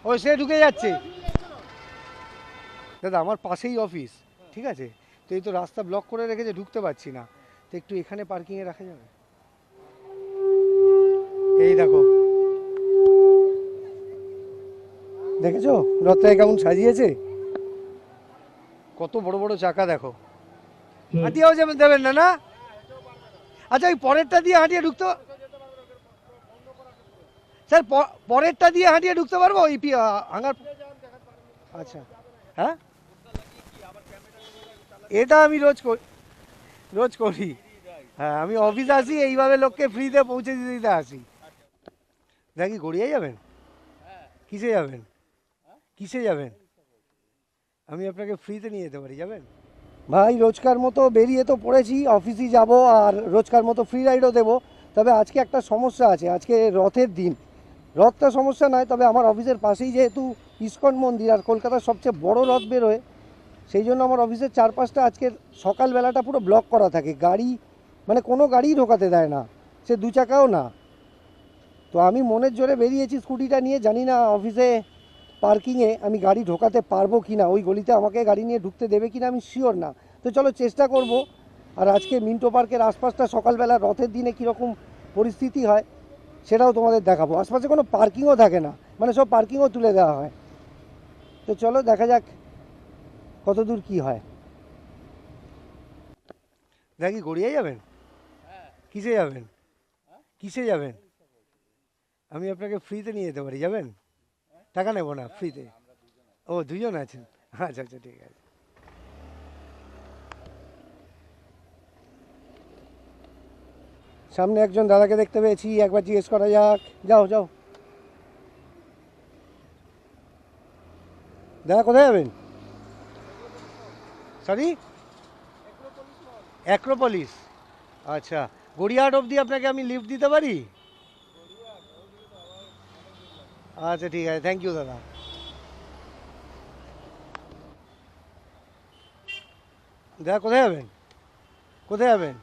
ও সে ঢুকে যাচ্ছে। দাদা আমার পাশেই অফিস, ঠিক আছে, তো এই তো রাস্তা ব্লক করে রেখেছে, ঢুকতে পারছি না, তো একটু এখানে পার্কিংয়ে রাখা যাবে? এই দেখো, দেখেছো রথটাকে কেমন সাজিয়েছে, কত বড় বড় চাকা দেখো। হাঁটিয়েও যেমন দেবেন না না? আচ্ছা ওই পরেরটা দিয়ে হাঁটিয়ে ঢুকতে, স্যার পরেরটা দিয়ে হাঁটিয়ে ঢুকতে পারবো ওই হাঙ্গার? আচ্ছা, হ্যাঁ এটা আমি রোজ করি। হ্যাঁ আমি অফিস আসি এইভাবে লোককে ফ্রিতে পৌঁছে দিতে দিতে আসি। দেখি গড়িয়ে যাবেন? কিসে যাবেন? কিসে যাবেন? আমি আপনাকে ফ্রিতে নিয়ে যেতে পারি, যাবেন? ভাই রোজকার মতো বেরিয়ে তো পড়েছি, অফিসই যাব আর রোজকার মতো ফ্রি রাইডও দেবো। তবে আজকে একটা সমস্যা আছে, আজকে রথের দিন। রথটা সমস্যা নয়, তবে আমার অফিসের পাশেই যেহেতু ইস্কন মন্দির আর কলকাতার সবচেয়ে বড় রথ বেরোয়, সেই জন্য আমার অফিসের চারপাশটা আজকের সকালবেলাটা পুরো ব্লক করা থাকে, গাড়ি মানে কোনো গাড়িই ঢোকাতে দেয় না, সে দু চাকাও না। তো আমি মনের জোরে বেরিয়েছি স্কুটিটা নিয়ে, জানি না অফিসে পার্কিংয়ে আমি গাড়ি ঢোকাতে পারবো কি না, ওই গলিতে আমাকে গাড়ি নিয়ে ঢুকতে দেবে কি না আমি শিওর না। তো চলো চেষ্টা করব। আর আজকে মিন্টো পার্কের আশপাশটা সকালবেলা রথের দিনে কীরকম পরিস্থিতি হয় সেটাও তোমাদের দেখাবো। আশপাশে কোনো পার্কিংও থাকে না, মানে সব পার্কিংও তুলে দেওয়া হয়। তো চলো দেখা যাক কত দূর কী হয়। দেখি গড়িয়ে যাবেন? কিসে যাবেন? কিসে যাবেন? আমি আপনাকে ফ্রিতে নিয়ে যেতে পারি, যাবেন? টাকা নেবো না, ফ্রিতে। ও দুজন আছেন, আচ্ছা আচ্ছা ঠিক আছে। সামনে একজন দাদাকে দেখতে পেয়েছি, একবার জিজ্ঞেস করা যাক। যাও যাও। দাদা কোথায় যাবেন? সরি? অ্যাক্রোপলিস। আচ্ছা, গড়িয়াহাট অবধি আপনাকে আমি লিফট দিতে পারি? আচ্ছা ঠিক আছে, থ্যাংক ইউ দাদা। দাদা কোথায় যাবেন? কোথায় যাবেন?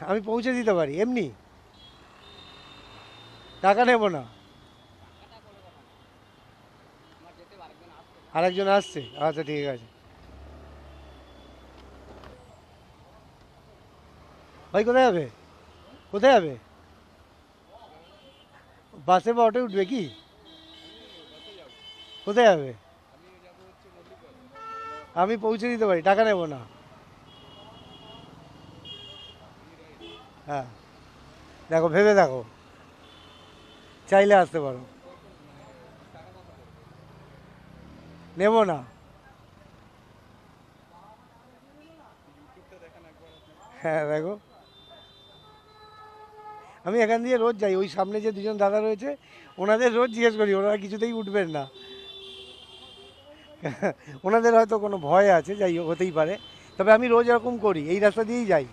আমি পৌঁছে দিতে পারি এমনি, টাকা নেবো না। আরেকজন আসছে, আচ্ছা ঠিক আছে। ভাই কোথায় যাবে? কোথায় যাবে? বাসে বা অটো উঠবে কি? কোথায় যাবে? আমি পৌঁছে দিতে পারি, টাকা নেবো না। হ্যাঁ দেখো, ভেবে দেখো, চাইলে আসতে পারো। নেবো না। হ্যাঁ দেখো, আমি এখান দিয়ে রোজ যাই, ওই সামনে যে দুজন দাদা রয়েছে ওনাদের রোজ জিজ্ঞেস করি, ওনারা কিছুতেই উঠবেন না। ওনাদের হয়তো কোনো ভয় আছে, যাই হোক হতেই পারে, তবে আমি রোজ এরকম করি, এই রাস্তা দিয়েই যাই।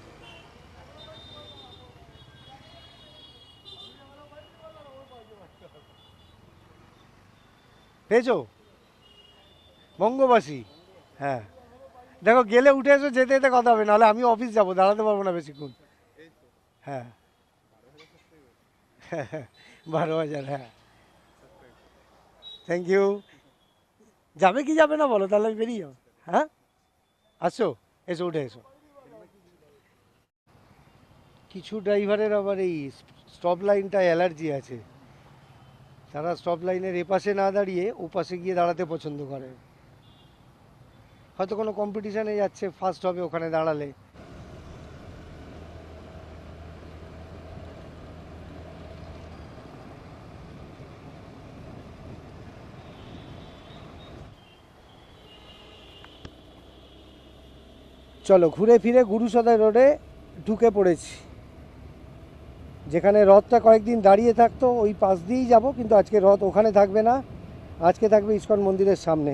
পেয়েছো? বঙ্গবাসী। হ্যাঁ দেখো, গেলে উঠে এসো, যেতে যেতে কথা হবে, নাহলে আমি অফিস যাবো, দাঁড়াতে পারবো না বেশিক্ষণ। হ্যাঁ। 12,000, হ্যাঁ। Thank you. যাবে কি যাবে না বলো, তাহলে আমি বেরিয়ে যাবো। হ্যাঁ আসো, এসো উঠে এসো। কিছু ড্রাইভারের আবার এই স্টপ লাইনটা অ্যালার্জি আছে, তারা স্টপ লাইনের এপাশে না দাঁড়িয়ে ওপাশে গিয়ে দাঁড়াতে পছন্দ করে। হয়তো কোনো কম্পিটিশানে যাচ্ছে, ফার্স্ট হবে ওখানে দাঁড়ালে। চলো ঘুরে ফিরে গুরুসদয় রোডে ঢুকে পড়েছি, যেখানে রথটা কয়েকদিন দাঁড়িয়ে থাকতো ওই পাশ দিয়েই যাব, কিন্তু আজকে রথ ওখানে থাকবে না, আজকে থাকবে ইস্কন মন্দিরের সামনে।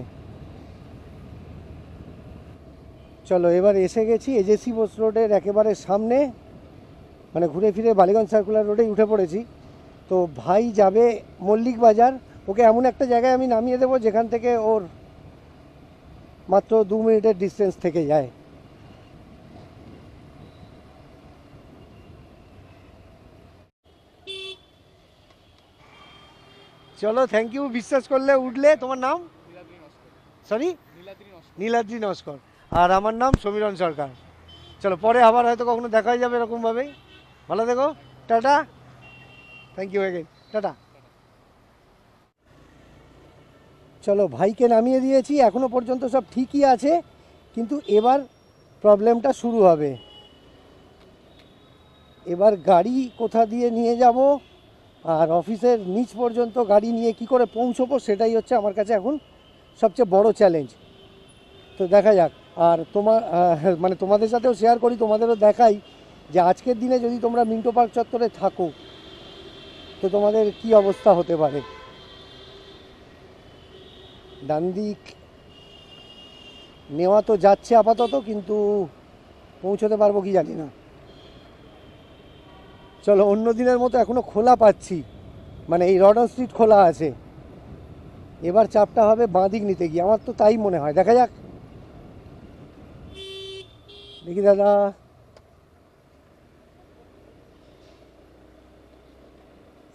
চলো এবার এসে গেছি এজেসি বোস রোডের একেবারে সামনে, মানে ঘুরে ফিরে বালিগঞ্জ সার্কুলার রোডেই উঠে পড়েছি। তো ভাই যাবে মল্লিক বাজার, ওকে এমন একটা জায়গায় আমি নামিয়ে দেবো যেখান থেকে ওর মাত্র 2 মিনিটের ডিস্টেন্স থেকে যায়। চলো, থ্যাংক ইউ। বিশ্বাস করলে উঠলে। তোমার নাম? সরি, নীলাদ্রি নস্কর। আর আমার নাম সমীরণ সরকার। চলো, পরে আবার হয়তো কখনো দেখা হয়ে যাবে এরকমভাবেই। ভালো থেকো। টাটা। Thank you again. টাটা। চলো, ভাইকে নামিয়ে দিয়েছি, এখনো পর্যন্ত সব ঠিকই আছে, কিন্তু এবার প্রবলেমটা শুরু হবে। এবার গাড়ি কোথা দিয়ে নিয়ে যাব আর অফিসের নিচ পর্যন্ত গাড়ি নিয়ে কি করে পৌঁছবো, সেটাই হচ্ছে আমার কাছে এখন সবচেয়ে বড় চ্যালেঞ্জ। তো দেখা যাক। আর মানে তোমাদের সাথেও শেয়ার করি, তোমাদেরও দেখাই যে আজকের দিনে যদি তোমরা মিন্টো পার্ক চত্বরে থাকো তো তোমাদের কি অবস্থা হতে পারে। ডান দিক নেওয়া তো যাচ্ছে আপাতত, কিন্তু পৌঁছতে পারবো কি জানি না। চলো, অন্য দিনের মতো এখনও খোলা পাচ্ছি, মানে এই রডন স্ট্রিট খোলা আছে। এবার চাপটা হবে বাঁ দিক নিতে গিয়ে, আমার তো তাই মনে হয়। দেখা যাক। দেখি দাদা।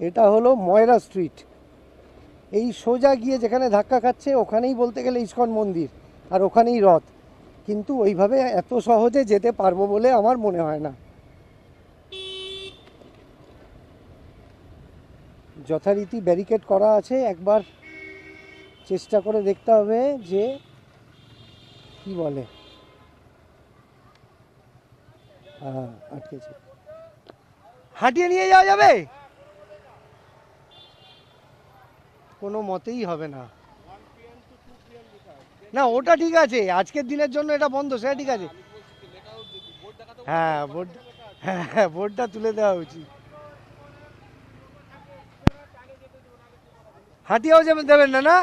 এটা হলো ময়রা স্ট্রিট। এই সোজা গিয়ে যেখানে ধাক্কা খাচ্ছে ওখানেই বলতে গেলে ইস্কন মন্দির, আর ওখানেই রথ। কিন্তু ওইভাবে এত সহজে যেতে পারবো বলে আমার মনে হয় না। যথারীতি ব্যারিকেড করা আছে, একবার চেষ্টা করে দেখতে হবে যে কি বলে। হ্যাঁ, আটকেছে। হাঁটিয়ে নিয়ে যাওয়া যাবে? কোনো মতেই হবে না। না, ওটা ঠিক আছে, আজকের দিনের জন্য এটা বন্ধ, সেটা ঠিক আছে। হ্যাঁ, বোর্ড, হ্যাঁ বোর্ডটা তুলে দেওয়া উচিত। হাঁটিয়েও যেমন দেবেন না, না?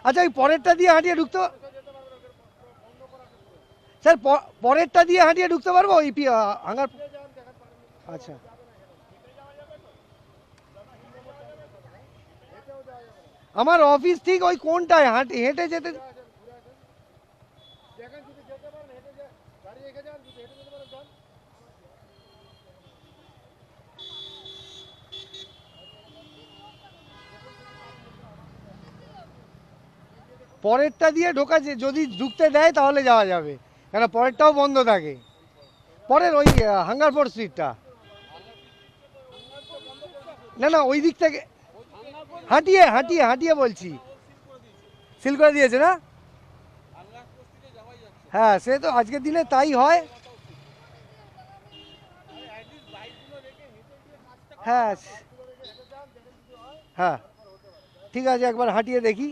আচ্ছা, ওই পরেরটা দিয়ে হাঁটিয়ে ঢুকতে, স্যার পরেরটা দিয়ে হাঁটিয়ে ঢুকতে পারবো ওই হাঙ্গার? আচ্ছা, আমার অফিস ঠিক ওই কোনটায় হেঁটে যেতে? পরেরটা দিয়ে ঢোকা যদি ঢুকতে দেয় তাহলে যাওয়া যাবে, কেন পরেরটাও বন্ধ থাকে। পরের ওই হাঙ্গারফোর্ড স্ট্রিটটা। না না, ওই দিক থেকে হাঁটিয়ে হাঁটিয়ে হাঁটিয়ে বলছি। সিল করে দিয়েছে না? হ্যাঁ, সে তো আজকের দিনে তাই হয়। হ্যাঁ হ্যাঁ, ঠিক আছে, একবার হাঁটিয়ে দেখি।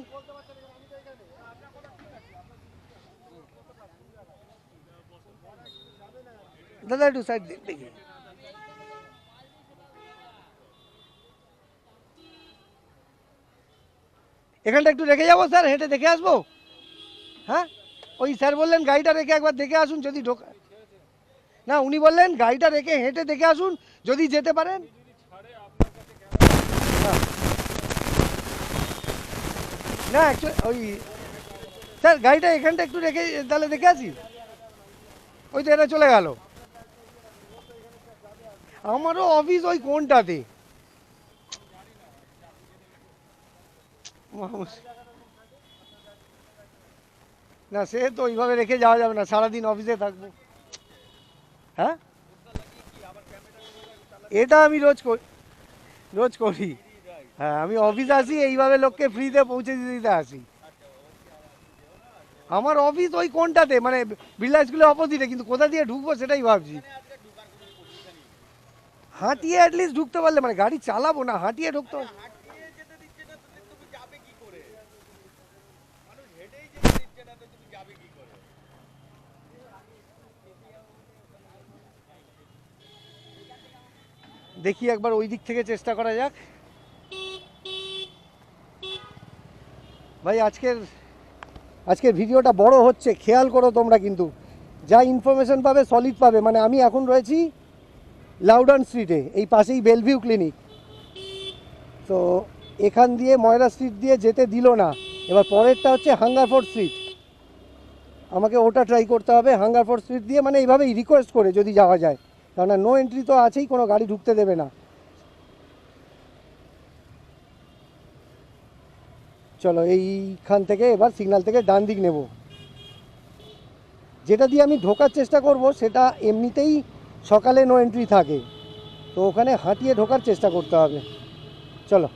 দাদা একটু সাইড দেখি। এখানটা একটু রেখে যাবো স্যার, হেঁটে দেখে আসবো। হ্যাঁ, ওই স্যার বললেন গাড়িটা রেখে একবার দেখে আসুন যদি ঢোকা। না, উনি বললেন গাড়িটা রেখে হেঁটে দেখে আসুন যদি যেতে পারেন। হ্যাঁ। না অ্যাকচুয়ালি ওই স্যার গাড়িটা এখানটা একটু রেখে তাহলে দেখে আসি। ওই তো এটা চলে গেল। আমারও অফিস ওই কোনটাতে। না, সে তো ওইভাবে রেখে যাওয়া যাবে না, সারাদিন অফিসে থাকবো। হ্যাঁ, এটা আমি রোজ করি। হ্যাঁ, আমি অফিস আসি এইভাবে লোককে ফ্রিতে পৌঁছে দিতে দিতে আসি। আমার অফিস ওই কোনটাতে, মানে বিড়লা স্কুলের অপোজিটে, কিন্তু কোথা দিয়ে ঢুকবো সেটাই ভাবছি। হাঁটিয়ে অ্যাটলিস্ট ঢুকতে পারলে, মানে গাড়ি চালাবো না, হাঁটিয়ে ঢুকতে পারলে। দেখি একবার ওই দিক থেকে চেষ্টা করা যাক। ভাই, আজকের ভিডিওটা বড় হচ্ছে, খেয়াল করো তোমরা, কিন্তু যা ইনফরমেশন পাবে সলিড পাবে। মানে আমি এখন রয়েছি লাউডন স্ট্রিটে, এই পাশেই বেলভিউ ক্লিনিক। তো এখান দিয়ে ময়রা স্ট্রিট দিয়ে যেতে দিল না। এবার পরেরটা হচ্ছে হাঙ্গারফোর্ড স্ট্রিট, আমাকে ওটা ট্রাই করতে হবে। হাঙ্গারফোর্ড স্ট্রিট দিয়ে, মানে এইভাবেই রিকোয়েস্ট করে যদি যাওয়া যায়, কেননা নো এন্ট্রি তো আছেই, কোনো গাড়ি ঢুকতে দেবে না। চলো এইখান থেকে এবার সিগন্যাল থেকে ডান দিক নেব। যেটা দিয়ে আমি ঢোকার চেষ্টা করব সেটা এমনিতেই সকালে নো এন্ট্রি থাকে, তো ওখানে হাঁটিয়ে ঢোকার চেষ্টা করতে হবে। চলো।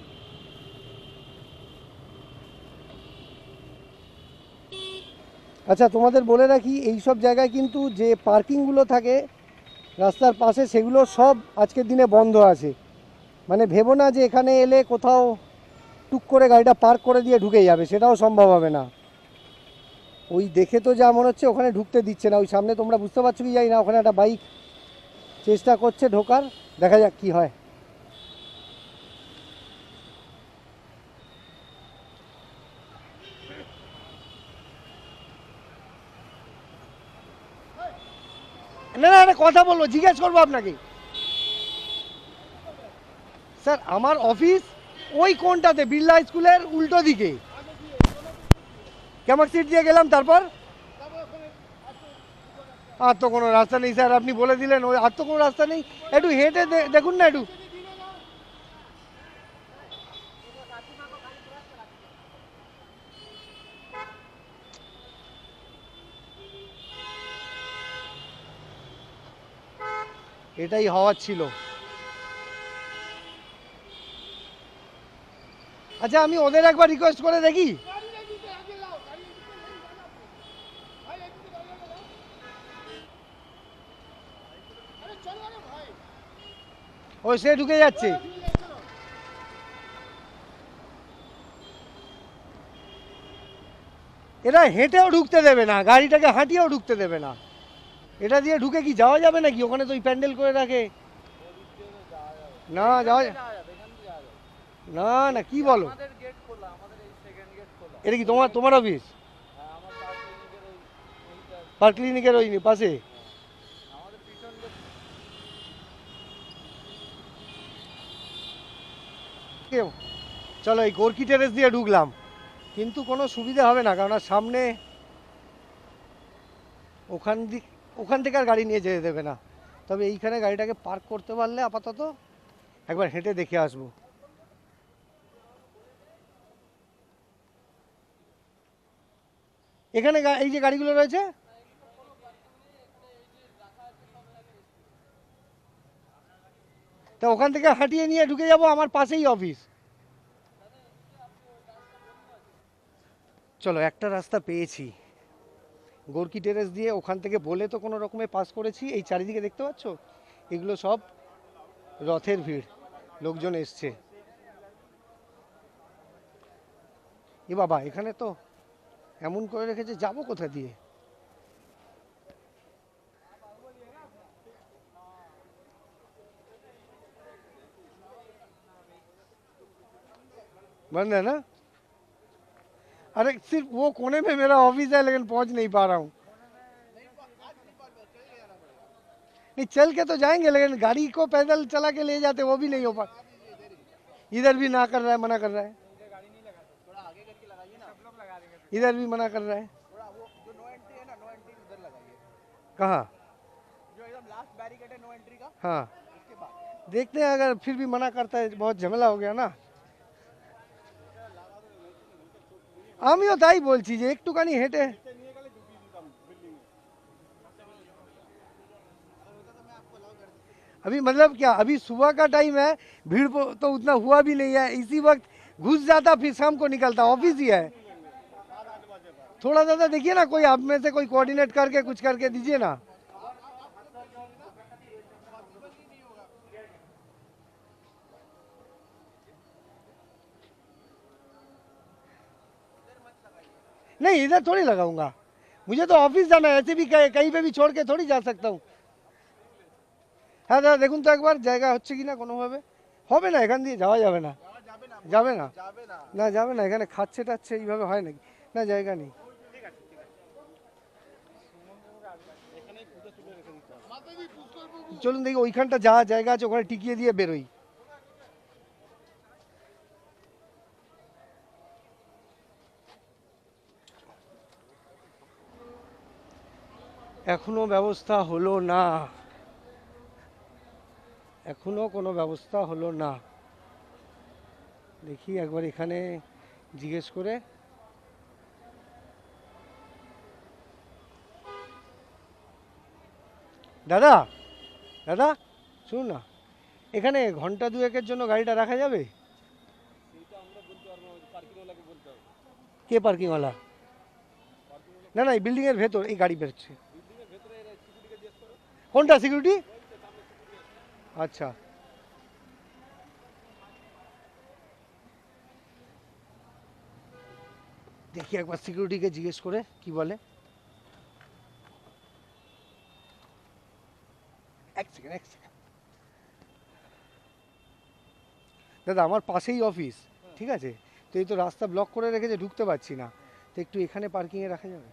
আচ্ছা, তোমাদের বলে রাখি, এই সব জায়গায় কিন্তু যে পার্কিংগুলো থাকে রাস্তার পাশে, সেগুলো সব আজকের দিনে বন্ধ আছে। মানে ভেবো না যে এখানে এলে কোথাও টুক করে গাড়িটা পার্ক করে দিয়ে ঢুকে যাবে, সেটাও সম্ভব হবে না। ওই দেখে তো যা মনে হচ্ছে ওখানে ঢুকতে দিচ্ছে না। ওই সামনে তোমরা বুঝতে পারছো কি জানি না, ওখানে একটা বাইক চেষ্টা করছে ঢোকার, দেখা যাক কি হয়। না না, একটা কথা বলবো, জিজ্ঞেস করবো আপনাকে। স্যার, আমার অফিস ওই কোনটাতে, বিড়লা স্কুলের উল্টো দিকে। কেমন সিট দিয়ে গেলাম, তারপর আর তো কোনো রাস্তা নেই স্যার, আপনি বলে দিলেন ওই, আর তো কোনো রাস্তা নেই। একটু হেঁটে দেখুন না একটু। এটাই হওয়ার ছিল। আচ্ছা, আমি ওদের একবার রিকোয়েস্ট করে দেখি। ও সে ঢুকে যাচ্ছে। এরা হেঁটেও ঢুকতে দেবে না, গাড়িটাকে হাঁটিয়েও ঢুকতে দেবে না। এটা দিয়ে ঢুকে কি যাওয়া যাবে নাকি? ওখানে তো ওই প্যান্ডেল করে রাখে। না যাওয়া না না, কি বলো? এটা কি তোমার তোমার অফিস? পার ক্লিনিকের ওই পাশে? চলো, এই গোর্কি টেরেস দিয়ে ঢুকলাম, কিন্তু কোনো সুবিধা হবে না, কারণ সামনে ওখান থেকে আর গাড়ি নিয়ে যেতে দেবে না। তবে এইখানে গাড়িটাকে পার্ক করতে পারলে আপাতত একবার হেঁটে দেখে আসবো। এখানে এই যে গাড়িগুলো রয়েছে, তা ওখান থেকে হাঁটিয়ে নিয়ে ঢুকে যাব, আমার পাশেই অফিস। চলো, একটা রাস্তা পেয়েছি। গোর্কি টেরেস দিয়ে ওখান থেকে বলে তো কোনো রকমে পাস করেছি। এই চারিদিকে দেখতে পাচ্ছ, এগুলো সব রথের ভিড়, লোকজন এসছে। এ বাবা, এখানে তো এমন করে রেখেছে, যাবো কোথা দিয়ে? बंद है ना? अरे सिर्फ वो कोने में मेरा ऑफिस है, लेकिन पहुंच नहीं पा रहा हूँ। नहीं, चल के तो जाएंगे, लेकिन गाड़ी को पैदल चला के ले जाते वो भी नहीं हो पा। इधर भी ना कर रहा है, मना कर रहा है। इधर भी मना कर रहा है। कहाँ? हाँ, देखते हैं, अगर फिर भी मना करता है, बहुत झमेला हो गया ना। আমিও তাই বলছি যে একটুখানি হেঁটে। अभी मतलब क्या, अभी सुबह का टाइम है, भीड़ तो उतना हुआ भी नहीं है। इसी वक्त घुस जाता, फिर शाम को निकलता, ऑफिस ही है। थोड़ा ज़्यादा देखिए ना, कोई आप में से कोई कोऑर्डिनेट करके कुछ करके दीजिए ना। नहीं, इधर थोड़ी लगाऊंगा, मुझे तो ऑफिस जाना है, ऐसे भी कहीं पे भी छोड़ के थोड़ी जा सकता हूँ। হ্যাঁ দাদা, দেখুন তো একবার জায়গা হচ্ছে কি না কোনোভাবে। হবে না, এখান দিয়ে যাওয়া যাবে না। যাবে না, না যাবে না, এখানে খাচ্ছে টাচ্ছে এইভাবে হয় নাকি? না, জায়গা নেই। চলুন দেখি ওইখানটা যা জায়গা আছে ওখানে টিকিয়ে দিয়ে বেরোই। এখনো ব্যবস্থা হলো না, এখনো কোনো ব্যবস্থা হলো না। দেখি একবার এখানে জিজ্ঞেস করে। দাদা দাদা শুনুন না, এখানে ঘন্টা দুয়েকের জন্য গাড়িটা রাখা যাবে? কে পার্কিংওয়ালা? না না, এই বিল্ডিংয়ের ভেতর এই গাড়ি বেরোচ্ছে। কোনটা সিকিউরিটি? আচ্ছা, দেখি একবার সিকিউরিটিকে জিজ্ঞেস করে কি বলে। এক সেকেন্ড এক সেকেন্ড। দাদা আমার পাশেই অফিস, ঠিক আছে, তো এই তো রাস্তা ব্লক করে রেখেছে, ঢুকতে পারছি না, তো একটু এখানে পার্কিংয়ে রাখা যাবে?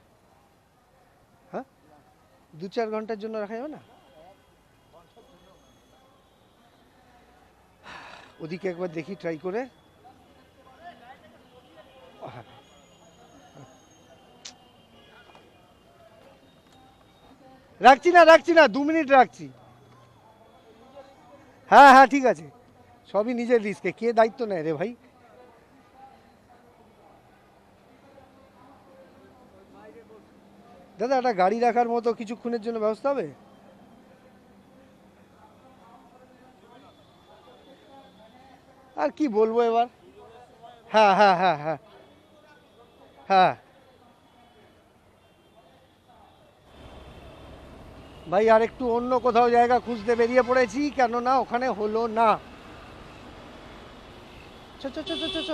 হ্যাঁ, 2-4 ঘন্টার জন্য রাখা যাবে না? ওদিকে একবার দেখি ট্রাই করে। হ্যাঁ, রাখছি না 2 মিনিট রাখছি। হ্যাঁ হ্যাঁ ঠিক আছে, সবই নিজের রিস্কে, কে দায়িত্ব নেয় রে ভাই। দাদা একটা গাড়ি রাখার মতো কিছুক্ষণের জন্য ব্যবস্থা হবে? আর কি বলবো এবার। হ্যাঁ হ্যাঁ হ্যাঁ হ্যাঁ হ্যাঁ ভাই, আর একটু অন্য কোথাও জায়গা খুঁজতে বেরিয়ে পড়েছি, কেননা ওখানে হলো না।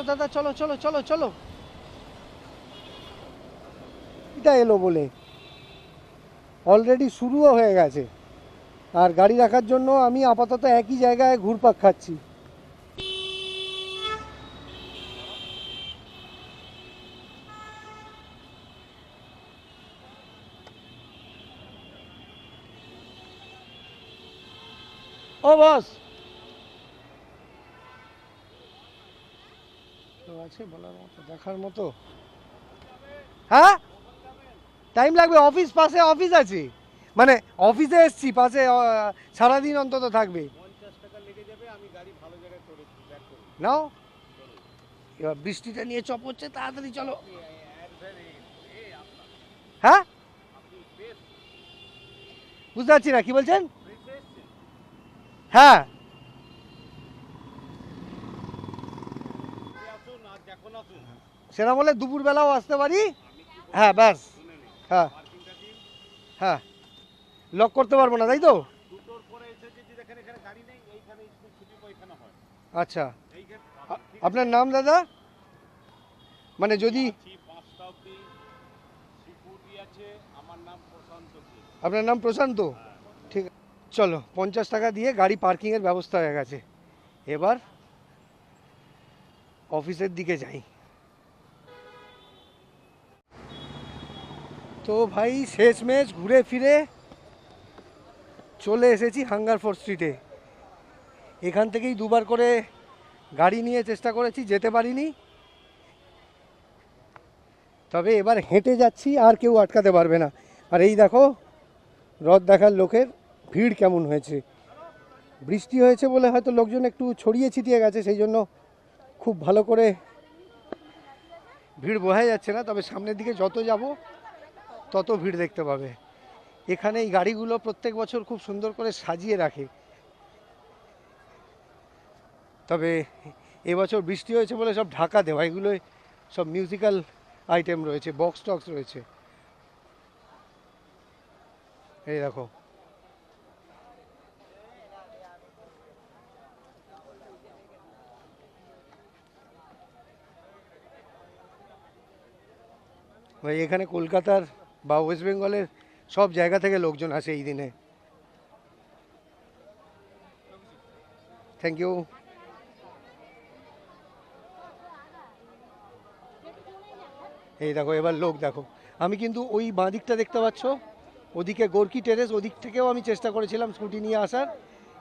দাদা চলো চলো চলো চলো। এটা এলো বলে অলরেডি শুরুও হয়ে গেছে, আর গাড়ি রাখার জন্য আমি আপাতত একই জায়গায় ঘুরপাক খাচ্ছি। ও বস, কেউ আছে বলার মতো, দেখার মতো? হ্যাঁ টাইম লাগবে, অফিস পাশে অফিস আছে, মানে অফিসে এসছি পাশে, সারাদিন অন্তত থাকবে। 50 টাকা লেগে যাবে, আমি গাড়ি ভালো জায়গায় করে ব্যাক করব। নাও, এবার বৃষ্টিটা নিয়ে চপ হচ্ছে, তাড়াতাড়ি চলো। হ্যাঁ বুঝতে পারছি না কি বলছেন। হ্যাঁ সেটা বলে দুপুরবেলাও আসতে পারি। হ্যাঁ ব্যাস। হ্যাঁ হ্যাঁ, লক করতে পারবো না তাই তো? দুটোর পরে এসে যদি দেখেন এখানে গাড়ি নেই, এইখানে স্কুল ছুটি পায়খানা হয়। আচ্ছা, এইখানে আপনার নাম দাদা? মানে যদি 5টা অবধি সিকিউরিটি আছে। আমার নাম প্রশান্ত কি। আপনার নাম প্রশান্ত, ঠিক আছে। চলো 50 টাকা দিয়ে গাড়ি পার্কিংয়ের ব্যবস্থা হয়ে গেছে, এবার অফিসের দিকে যাই। তো ভাই শেষমেশ ঘুরে ফিরে চলে এসেছি হাঙ্গারফোর্ট স্ট্রিটে। এখান থেকেই দুবার করে গাড়ি নিয়ে চেষ্টা করেছি, যেতে পারিনি, তবে এবার হেঁটে যাচ্ছি, আর কেউ আটকাতে পারবে না। আর এই দেখো রথ দেখার লোকের ভিড় কেমন হয়েছে। বৃষ্টি হয়েছে বলে হয়তো লোকজন একটু ছড়িয়ে ছিটিয়ে গেছে, সেই জন্য খুব ভালো করে ভিড় বোঝা যাচ্ছে না, তবে সামনের দিকে যত যাব তত ভিড় দেখতে পাবে। এখানে এই গাড়িগুলো প্রত্যেক বছর খুব সুন্দর করে সাজিয়ে রাখে, তবে এবছর বৃষ্টি হয়েছে বলে সব ঢাকা দেওয়া, এগুলোই সব মিউজিক্যাল আইটেম রয়েছে, বক্স টক্স রয়েছে। এই দেখো, ভাই এখানে কলকাতার বা ওয়েস্ট বেঙ্গলের সব জায়গা থেকে লোকজন আসে এই দিনে। Thank you. এই দেখো এবার লোক দেখো, আমি কিন্তু ওই বাঁ দিকটা দেখতে পাচ্ছ, ওদিকে গোর্কি টেরেস, ওদিক থেকেও আমি চেষ্টা করেছিলাম স্কুটি নিয়ে আসার,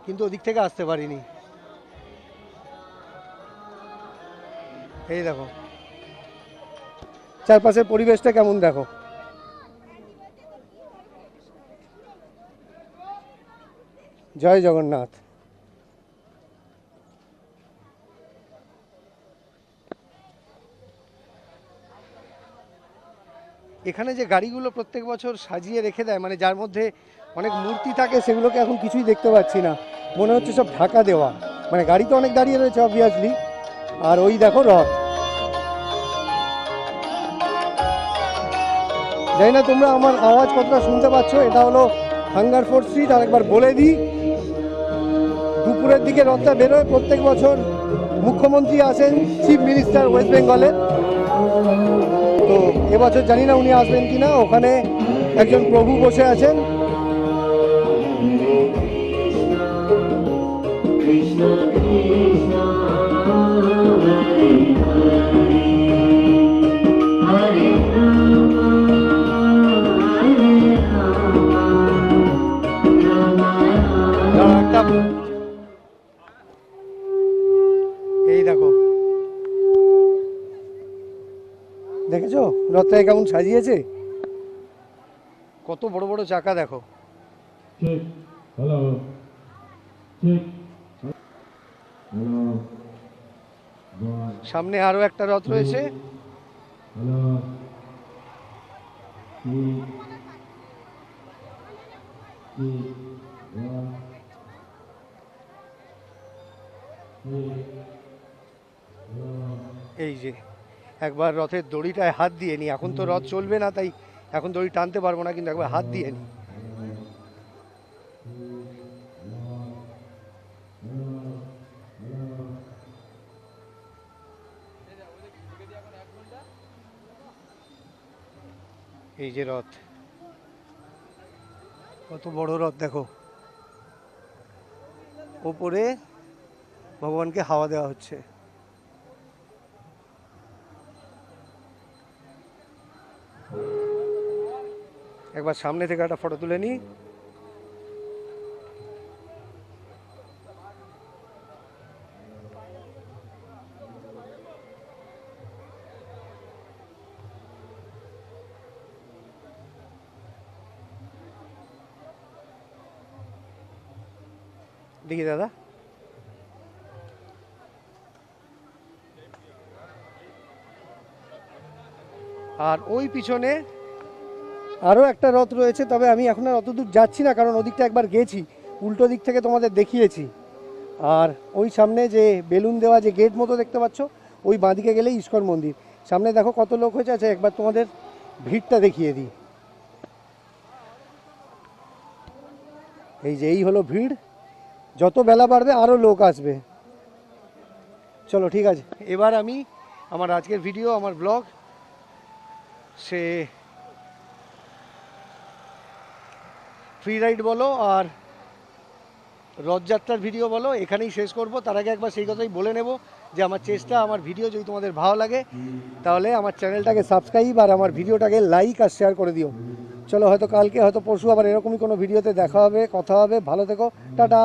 কিন্তু ওদিক থেকে আসতে পারিনি। এই দেখো চারপাশের পরিবেশটা কেমন দেখো। জয় জগন্নাথ। এখানে যে গাড়িগুলো প্রত্যেক বছর সাজিয়ে রেখে দেয়, মানে যার মধ্যে অনেক মূর্তি থাকে, সেগুলোকে এখন কিছুই দেখতে পাচ্ছি না, মনে হচ্ছে সব ঢাকা দেওয়া। মানে গাড়ি তো অনেক দাঁড়িয়ে রয়েছে অবভিয়াসলি, আর ওই দেখো রথ। জানি না তোমরা আমার আওয়াজ কতটা শুনতে পাচ্ছ। এটা হলো হাঙ্গারফোর্ট স্ট্রিট। আর একবার বলে দিই, দুপুরের দিকে রথটা বেরোয়। প্রত্যেক বছর মুখ্যমন্ত্রী আসেন, চিফ মিনিস্টার ওয়েস্ট বেঙ্গলের। তো এবছর জানি না উনি আসবেন কিনা। ওখানে একজন প্রভু বসে আছেন। এই দেখো, দেখেছো রথটাকে কেমন সাজিয়েছে? কত বড় বড় চাকা দেখো। Check. Hello. Check. Hello. One. সামনে আরো একটা রথ রয়েছে। Hello. Two. Three. One. Three. Hello. এই যে একবার রথের দড়িটায় হাত দিয়ে নি। এখন তো রথ চলবে না, তাই এখন দড়ি টানতে পারবো না, কিন্তু একবার হাত দিয়ে নি। এই যে রথ, কত বড় রথ দেখো। ওপরে ভগবানকে হাওয়া দেওয়া হচ্ছে। একবার সামনে থেকে একটা ফটো তুলে নিই। দেখি দাদা, আর ওই পিছনে আরও একটা রথ রয়েছে। তবে আমি এখন আর অত দূর যাচ্ছি না, কারণ ওদিকটা একবার গেছি, উল্টো দিক থেকে তোমাদের দেখিয়েছি। আর ওই সামনে যে বেলুন দেওয়া যে গেট মতো দেখতে পাচ্ছ, ওই বাঁদিকে গেলেই ইস্কন মন্দির। সামনে দেখো কত লোক হয়েছে। আচ্ছা, একবার তোমাদের ভিড়টা দেখিয়ে দিই। এই যে এই হলো ভিড়। যত বেলা বাড়বে আরও লোক আসবে। চলো ঠিক আছে, এবার আমি আমার আজকের ভিডিও, আমার ব্লগ, সে ফ্রি রাইড বলো আর রথযাত্রার ভিডিও বলো, এখানেই শেষ করব। তার আগে একবার সেই কথাই বলে নেব যে আমার চেষ্টা, আমার ভিডিও যদি তোমাদের ভালো লাগে তাহলে আমার চ্যানেলটাকে সাবস্ক্রাইব আর আমার ভিডিওটাকে লাইক আর শেয়ার করে দিও। চলো, হয়তো কালকে, হয়তো পরশু আবার এরকমই কোনো ভিডিওতে দেখা হবে, কথা হবে। ভালো থেকো, টাটা।